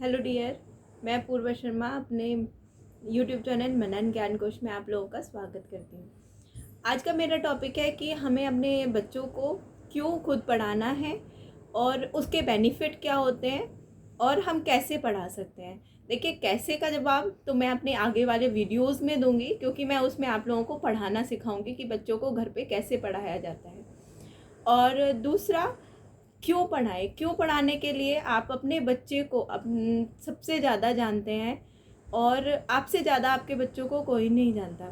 Hello dear, मैं पूर्वा शर्मा अपने YouTube channel मनन ज्ञान कोश में आप लोगों का स्वागत करती हूँ। आज का मेरा टॉपिक है कि हमें अपने बच्चों को क्यों खुद पढ़ाना है और उसके बेनिफिट क्या होते हैं और हम कैसे पढ़ा सकते हैं। देखिए, कैसे का जवाब तो मैं अपने आगे वाले वीडियोस में दूंगी, क्योंकि मैं उसमें आप लोगों को पढ़ाना सिखाऊंगी कि बच्चों को घर पे कैसे पढ़ाया जाता है। और दूसरा, क्यों पढ़ाएं। क्यों पढ़ाने के लिए आप अपने बच्चे को सबसे ज़्यादा जानते हैं और आपसे ज़्यादा आपके बच्चों को कोई नहीं जानता।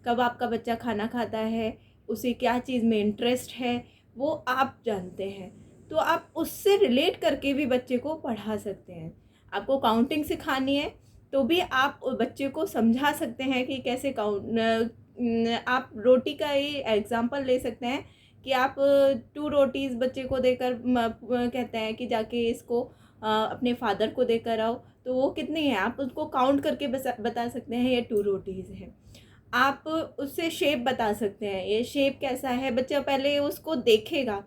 कब आपका बच्चा खाना खाता है, उसे क्या चीज़ में इंटरेस्ट है, वो आप जानते हैं। तो आप उससे रिलेट करके भी बच्चे को पढ़ा सकते हैं। आपको काउंटिंग सिखानी है तो भी आप बच्चे को समझा सकते हैं कि कैसे आप रोटी का ही एग्जांपल ले सकते हैं कि आप 2 रोटीज़ बच्चे को देकर कहते हैं कि जाके इसको अपने फादर को देकर आओ, तो वो कितनी है आप उसको काउंट करके बता सकते हैं ये 2 रोटीज़ हैं। आप उससे शेप बता सकते हैं, ये शेप कैसा है। बच्चा पहले उसको देखेगा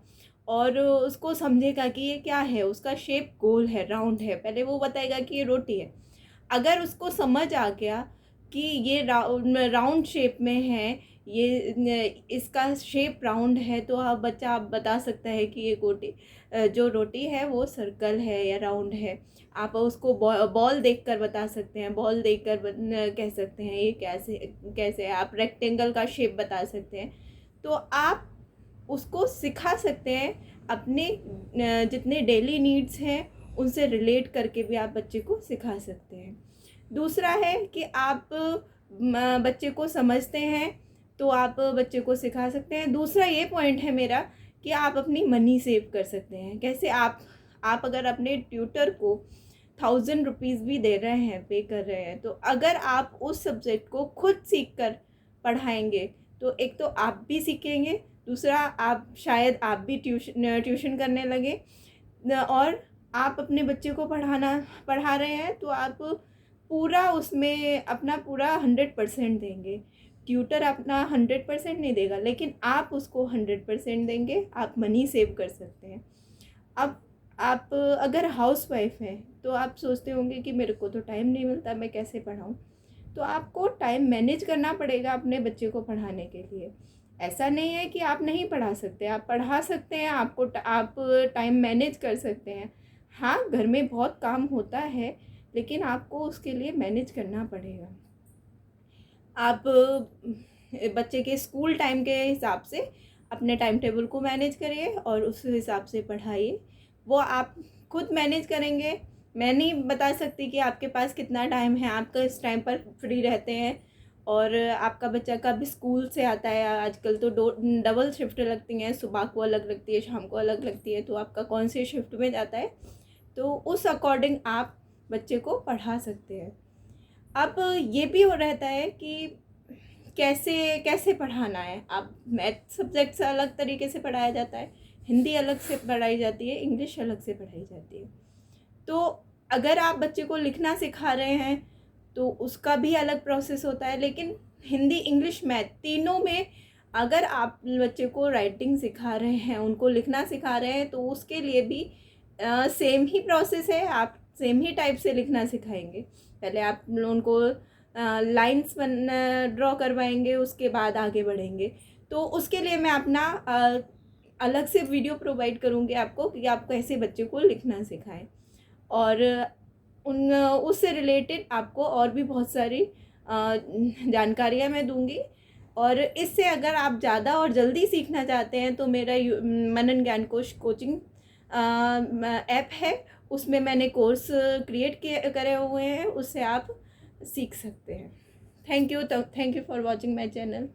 और उसको समझेगा कि ये क्या है, उसका शेप गोल है, राउंड है, पहले वो बताएगा कि ये रोटी है। अगर उसको समझ आ गया कि ये राउंड शेप में है, ये इसका शेप राउंड है, तो आप बता सकता है कि ये जो रोटी है वो सर्कल है या राउंड है। आप उसको बॉल देखकर बता सकते हैं, बॉल देखकर कह सकते हैं ये कैसे कैसे है। आप रेक्टेंगल का शेप बता सकते हैं। तो आप उसको सिखा सकते हैं अपने जितने डेली नीड्स हैं उनसे रिलेट करके भी आप बच्चे को सिखा सकते हैं। दूसरा है कि आप बच्चे को समझते हैं तो आप बच्चे को सिखा सकते हैं। दूसरा ये पॉइंट है मेरा कि आप अपनी मनी सेव कर सकते हैं। कैसे? आप अगर अपने ट्यूटर को 1000 रुपीज़ भी दे रहे हैं, पे कर रहे हैं, तो अगर आप उस सब्जेक्ट को खुद सीख कर पढ़ाएंगे तो एक तो आप भी सीखेंगे, दूसरा आप शायद आप भी ट्यूशन करने लगे, और आप अपने बच्चे को पढ़ा रहे हैं तो आप पूरा उसमें अपना पूरा 100% देंगे। ट्यूटर अपना 100% नहीं देगा, लेकिन आप उसको 100% देंगे। आप मनी सेव कर सकते हैं। अब आप अगर हाउस वाइफ हैं तो आप सोचते होंगे कि मेरे को तो टाइम नहीं मिलता, मैं कैसे पढ़ाऊँ। तो आपको टाइम मैनेज करना पड़ेगा अपने बच्चे को पढ़ाने के लिए। ऐसा नहीं है कि आप नहीं पढ़ा सकते, आप पढ़ा सकते हैं। आप टाइम मैनेज कर सकते हैं। हाँ, घर में बहुत काम होता है, लेकिन आपको उसके लिए मैनेज करना पड़ेगा। आप बच्चे के स्कूल टाइम के हिसाब से अपने टाइम टेबल को मैनेज करिए और उस हिसाब से पढ़ाइए। वो आप खुद मैनेज करेंगे। मैं नहीं बता सकती कि आपके पास कितना टाइम है, आप किस टाइम पर फ्री रहते हैं और आपका बच्चा कब स्कूल से आता है। आजकल तो डबल शिफ्ट लगती हैं, सुबह को अलग लगती है, शाम को अलग लगती है, तो आपका कौन से शिफ्ट में जाता है, तो उस अकॉर्डिंग आप बच्चे को पढ़ा सकते हैं। अब ये भी हो रहता है कि कैसे कैसे पढ़ाना है। अब मैथ सब्जेक्ट से अलग तरीके से पढ़ाया जाता है, हिंदी अलग से पढ़ाई जाती है, इंग्लिश अलग से पढ़ाई जाती है। तो अगर आप बच्चे को लिखना सिखा रहे हैं तो उसका भी अलग प्रोसेस होता है, लेकिन हिंदी, इंग्लिश, मैथ तीनों में अगर आप बच्चे को राइटिंग सिखा रहे हैं, उनको लिखना सिखा रहे हैं, तो उसके लिए भी सेम ही प्रोसेस है। आप सेम ही टाइप से लिखना सिखाएंगे। पहले आप उनको लाइंस ड्रॉ करवाएंगे, उसके बाद आगे बढ़ेंगे। तो उसके लिए मैं अपना अलग से वीडियो प्रोवाइड करूँगी आपको कि आप कैसे बच्चे को लिखना सिखाएं। और उससे रिलेटेड आपको और भी बहुत सारी जानकारियाँ मैं दूंगी। और इससे अगर आप ज़्यादा और जल्दी सीखना चाहते हैं तो मेरा मनन ज्ञान कोश कोचिंग ऐप है, उसमें मैंने कोर्स क्रिएट करे हुए हैं, उससे आप सीख सकते हैं। Thank you for watching my channel.